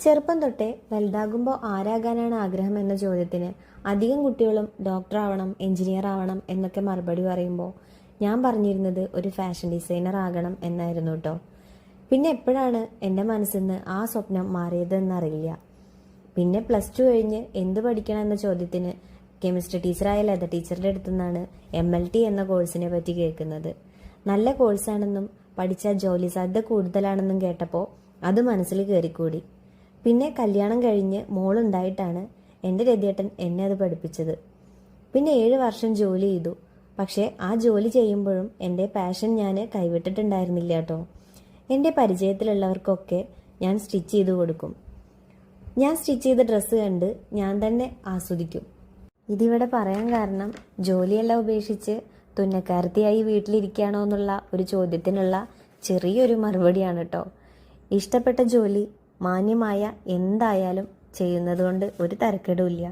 ചെറുപ്പം തൊട്ടേ വലുതാകുമ്പോൾ ആരാകാനാണ് ആഗ്രഹം എന്ന ചോദ്യത്തിന് അധികം കുട്ടികളും ഡോക്ടർ ആവണം, എഞ്ചിനീയർ ആവണം എന്നൊക്കെ മറുപടി പറയുമ്പോൾ ഞാൻ പറഞ്ഞിരുന്നത് ഒരു ഫാഷൻ ഡിസൈനർ ആകണം എന്നായിരുന്നു കേട്ടോ. പിന്നെ എപ്പോഴാണ് എൻ്റെ മനസ്സിൽ നിന്ന് ആ സ്വപ്നം മാറിയതെന്നറിയില്ല. പിന്നെ +2 കഴിഞ്ഞ് എന്ത് പഠിക്കണം എന്ന ചോദ്യത്തിന് കെമിസ്ട്രി ടീച്ചറായ ലത ടീച്ചറുടെ അടുത്തു നിന്നാണ് MLT എന്ന കോഴ്സിനെ പറ്റി കേൾക്കുന്നത്. നല്ല കോഴ്സാണെന്നും പഠിച്ചാൽ ജോലി സാധ്യത കൂടുതലാണെന്നും കേട്ടപ്പോൾ അത് മനസ്സിൽ കയറിക്കൂടി. പിന്നെ കല്യാണം കഴിഞ്ഞ് മോളുണ്ടായിട്ടാണ് എൻ്റെ രതിയേട്ടൻ എന്നെ അത് പഠിപ്പിച്ചത്. പിന്നെ 7 വർഷം ജോലി ചെയ്തു. പക്ഷേ ആ ജോലി ചെയ്യുമ്പോഴും എൻ്റെ പാഷൻ ഞാൻ കൈവിട്ടിട്ടുണ്ടായിരുന്നില്ല കേട്ടോ. എൻ്റെ പരിചയത്തിലുള്ളവർക്കൊക്കെ ഞാൻ സ്റ്റിച്ച് ചെയ്ത് കൊടുക്കും. ഞാൻ സ്റ്റിച്ച് ചെയ്ത ഡ്രസ്സ് കണ്ട് ഞാൻ തന്നെ ആസ്വദിക്കും. ഇതിവിടെ പറയാൻ കാരണം ജോലിയെല്ലാം ഉപേക്ഷിച്ച് തുന്നക്കാരത്തിയായി വീട്ടിലിരിക്കുകയാണോ എന്നുള്ള ഒരു ചോദ്യത്തിനുള്ള ചെറിയൊരു മറുപടിയാണ് കേട്ടോ. ഇഷ്ടപ്പെട്ട ജോലി മാന്യമായ എന്തായാലും ചെയ്യുന്നത് കൊണ്ട് ഒരു തരക്കേടുമില്ല.